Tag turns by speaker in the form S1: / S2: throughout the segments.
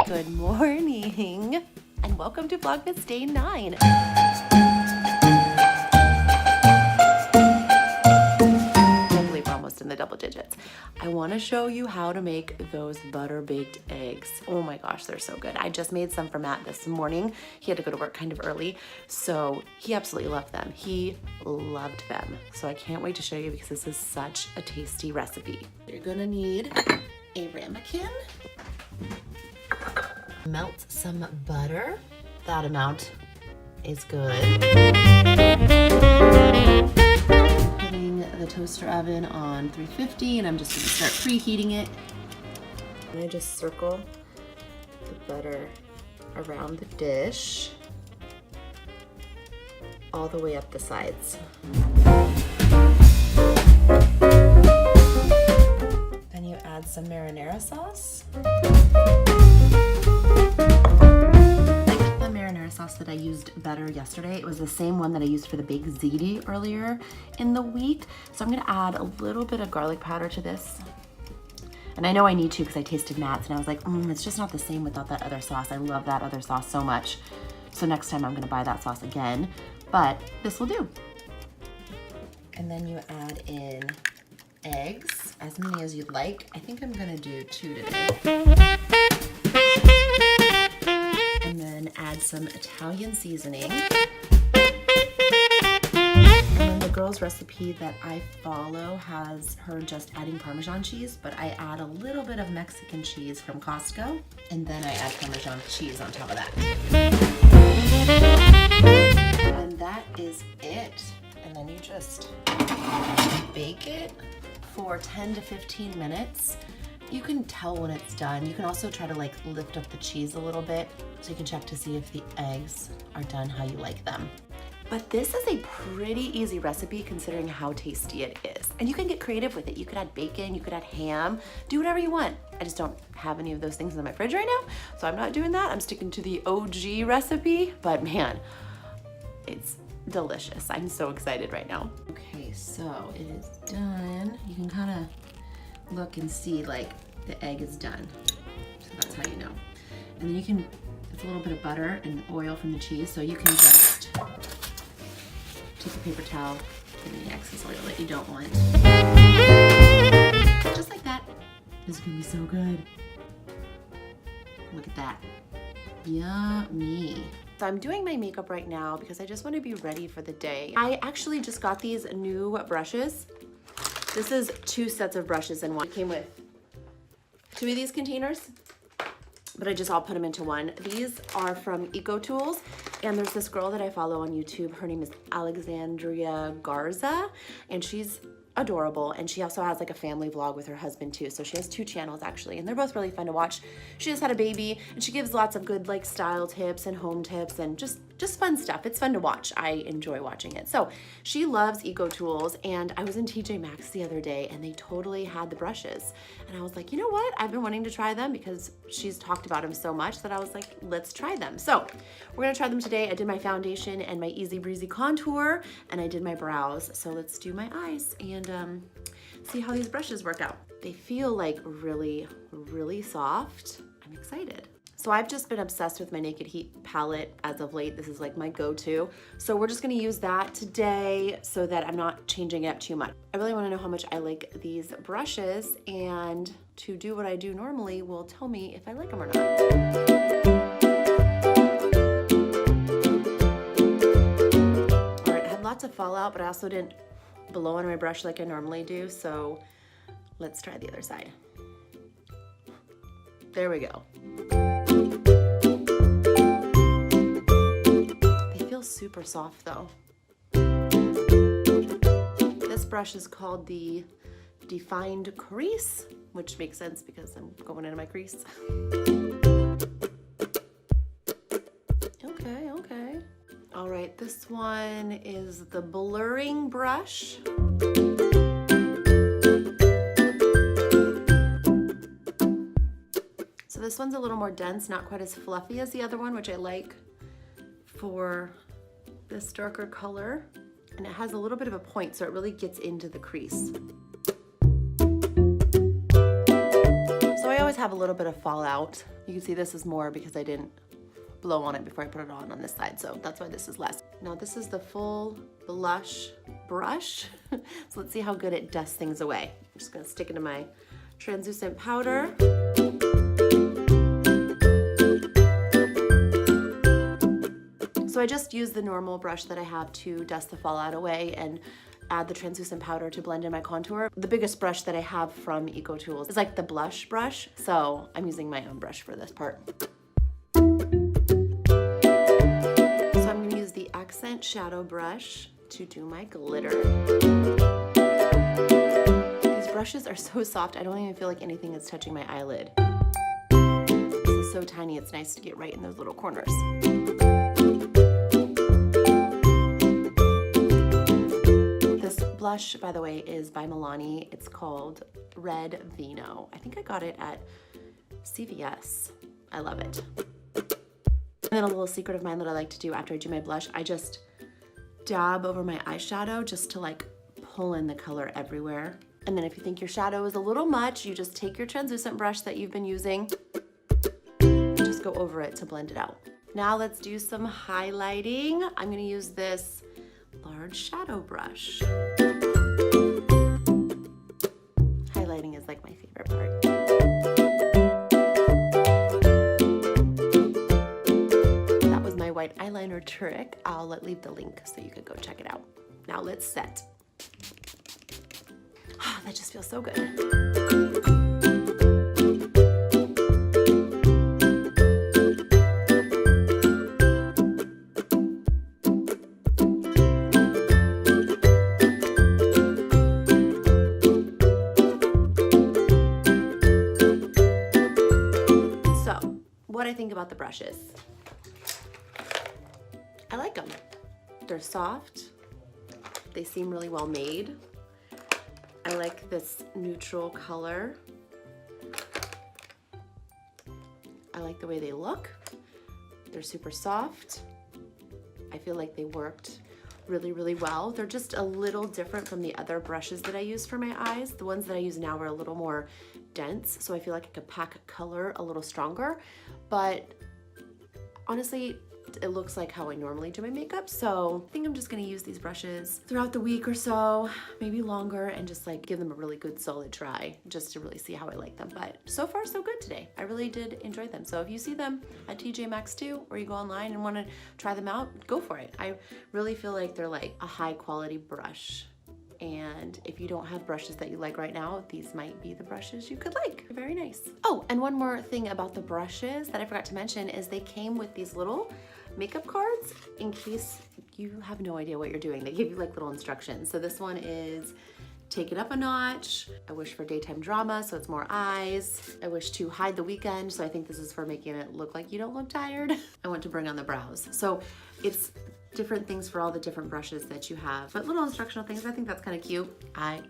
S1: Good morning and welcome to Vlogmas Day 9. I believe we're almost in the double digits. I want to show you how to make those butter baked eggs. Oh my gosh, they're so good. I just made some for Matt this morning. He had to go to work kind of early, so he absolutely loved them. He loved them. So I can't wait to show you because this is such a tasty recipe. You're gonna need a ramekin. Melt some butter. That amount is good. Putting the toaster oven on 350 and I'm just gonna start preheating it. And I just circle the butter around the dish all the way up the sides. Then you add some marinara sauce. Sauce that I used better yesterday. It was the same one that I used for the baked ziti earlier in the week. So I'm gonna add a little bit of garlic powder to this. And I know I need to because I tasted Matt's and I was like, it's just not the same without that other sauce. I love that other sauce so much. So next time I'm gonna buy that sauce again, but this will do. And then you add in eggs, as many as you'd like. I think I'm gonna do 2 today. And then add some Italian seasoning. And then the girl's recipe that I follow has her just adding Parmesan cheese, but I add a little bit of Mexican cheese from Costco, and then I add Parmesan cheese on top of that. And that is it. And then you just bake it for 10 to 15 minutes. You can tell when it's done. You can also try to like lift up the cheese a little bit so you can check to see if the eggs are done how you like them. But this is a pretty easy recipe considering how tasty it is. And you can get creative with it. You could add bacon, you could add ham, do whatever you want. I just don't have any of those things in my fridge right now, so I'm not doing that. I'm sticking to the OG recipe, but man, it's delicious. I'm so excited right now. Okay, so it is done. You can kind of look and see like the egg is done. So that's how you know. And then you can, it's a little bit of butter and oil from the cheese, so you can just take a paper towel, get any excess oil that you don't want. Just like that. This is gonna be so good. Look at that. Yummy. So I'm doing my makeup right now because I just want to be ready for the day. I actually just got these new brushes. This is 2 sets of brushes in one. It came with 2 of these containers, but I just all put them into one. These are from EcoTools, and there's this girl that I follow on YouTube. Her name is Alexandria Garza, and she's adorable, and she also has like a family vlog with her husband too, so she has 2 channels actually, and they're both really fun to watch. She just had a baby and she gives lots of good like style tips and home tips and just fun stuff. It's fun to watch. I enjoy watching it. So she loves EcoTools, and I was in TJ Maxx the other day and they totally had the brushes, and I was like, you know what, I've been wanting to try them because she's talked about them so much that I was like, let's try them. So we're gonna try them today. I did my foundation and my easy breezy contour, and I did my brows, so let's do my eyes and see how these brushes work out. They feel like really, really soft. I'm excited. So I've just been obsessed with my Naked Heat palette as of late. This is like my go-to. So we're just gonna use that today so that I'm not changing it up too much. I really wanna know how much I like these brushes, and to do what I do normally will tell me if I like them or not. All right, I had lots of fallout, but I also didn't blow on my brush like I normally do, so let's try the other side. There we go. They feel super soft though. This brush is called the Defined Crease, which makes sense because I'm going into my crease. Okay. All right, this one is the blurring brush. So this one's a little more dense, not quite as fluffy as the other one, which I like for this darker color. And it has a little bit of a point, so it really gets into the crease. have a little bit of fallout. You can see this is more because I didn't blow on it before I put it on this side, so that's why this is less. Now this is the full blush brush. So let's see how good it dusts things away. I'm just gonna stick it in my translucent powder. So I just used the normal brush that I have to dust the fallout away and add the translucent powder to blend in my contour. The biggest brush that I have from EcoTools is like the blush brush, so I'm using my own brush for this part. So I'm gonna use the accent shadow brush to do my glitter. These brushes are so soft, I don't even feel like anything is touching my eyelid. This is so tiny, it's nice to get right in those little corners. Blush, by the way, is by Milani. It's called Red Vino. I think I got it at CVS. I love it. And then a little secret of mine that I like to do after I do my blush, I just dab over my eyeshadow just to like pull in the color everywhere. And then if you think your shadow is a little much, you just take your translucent brush that you've been using and just go over it to blend it out. Now let's do some highlighting. I'm gonna use this large shadow brush. Highlighting is like my favorite part. That was my white eyeliner trick. I'll leave the link so you can go check it out. Now let's set. That just feels so good. What I think about the brushes. I like them. They're soft. They seem really well made. I like this neutral color. I like the way they look. They're super soft. I feel like they worked really, really well. They're just a little different from the other brushes that I use for my eyes. The ones that I use now are a little more dense, so I feel like I could pack color a little stronger, but honestly, it looks like how I normally do my makeup, so I think I'm just gonna use these brushes throughout the week or so, maybe longer, and just like give them a really good solid try, just to really see how I like them. But so far, so good today. I really did enjoy them. So if you see them at TJ Maxx too, or you go online and wanna try them out, go for it. I really feel like they're like a high quality brush. And if you don't have brushes that you like right now, these might be the brushes you could like. Very nice. Oh, and one more thing about the brushes that I forgot to mention is they came with these little makeup cards in case you have no idea what you're doing. They give you like little instructions. So this one is take it up a notch. I wish for daytime drama, so it's more eyes. I wish to hide the weekend, so I think this is for making it look like you don't look tired. I want to bring on the brows. So it's different things for all the different brushes that you have, but little instructional things. I think that's kind of cute. I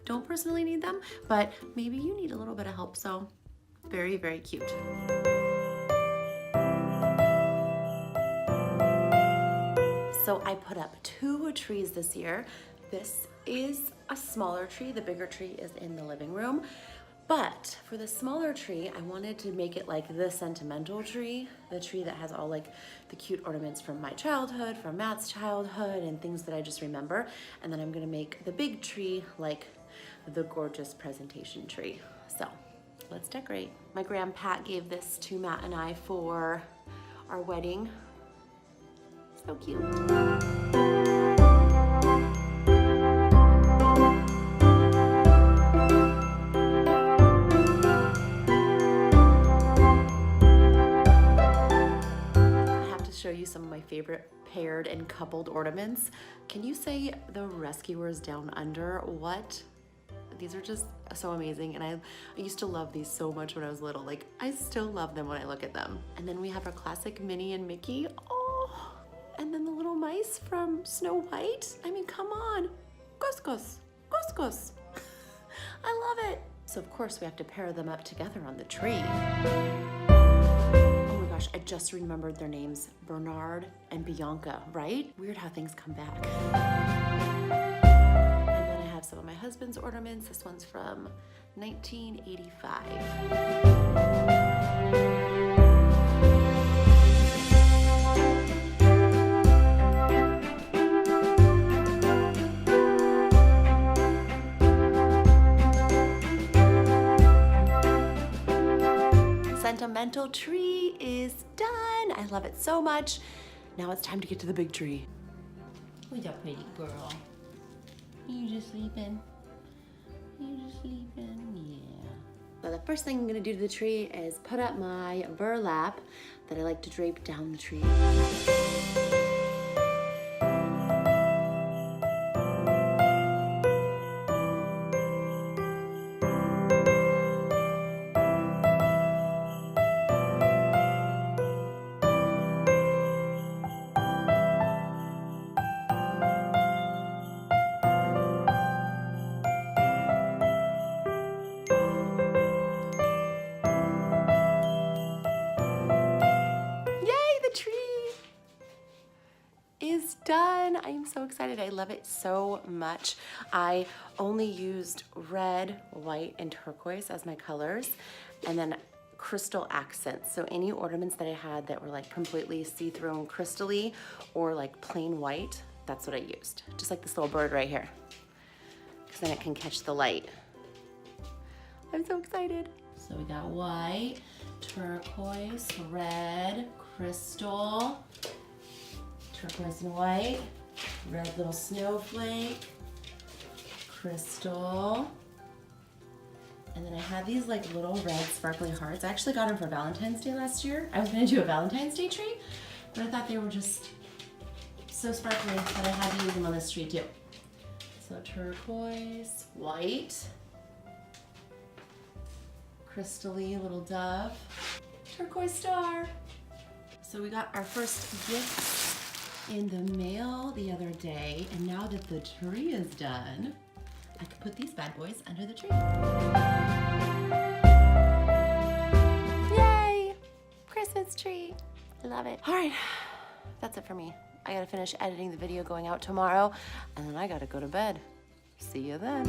S1: don't personally need them, but maybe you need a little bit of help, so very, very cute. So I put up 2 trees this year. This is a smaller tree. The bigger tree is in the living room. But for the smaller tree, I wanted to make it like the sentimental tree, the tree that has all like the cute ornaments from my childhood, from Matt's childhood, and things that I just remember. And then I'm gonna make the big tree like the gorgeous presentation tree. So let's decorate. My grandpa gave this to Matt and I for our wedding. So cute. Show you some of my favorite paired and coupled ornaments. Can you say the Rescuers Down Under? What? These are just so amazing, and I used to love these so much when I was little. Like, I still love them when I look at them. And then we have our classic Minnie and Mickey. Oh, and then the little mice from Snow White. I mean, come on. Gus Gus, Gus Gus. I love it. So of course we have to pair them up together on the tree. I just remembered their names, Bernard and Bianca, right? Weird how things come back. And then I have some of my husband's ornaments. This one's from 1985. Sentimental tree is done. I love it so much. Now it's time to get to the big tree. Who's a pretty girl? You just sleeping? You just sleeping? Yeah. So the first thing I'm gonna do to the tree is put up my burlap that I like to drape down the tree. Done. I am so excited. I love it so much. I only used red, white, and turquoise as my colors, and then crystal accents. So any ornaments that I had that were like completely see-through and crystally or like plain white, that's what I used. Just like this little bird right here, because then it can catch the light. I'm so excited. So we got white, turquoise, red, crystal, turquoise and white, red little snowflake, crystal, and then I had these like little red sparkly hearts. I actually got them for Valentine's Day last year. I was gonna do a Valentine's Day tree, but I thought they were just so sparkly that I had to use them on this tree too. So turquoise, white, crystally little dove, turquoise star. So we got our first gift in the mail the other day, and now that the tree is done, I can put these bad boys under the tree. Yay! Christmas tree. I love it. All right, that's it for me. I gotta finish editing the video going out tomorrow, and then I gotta go to bed. See you then.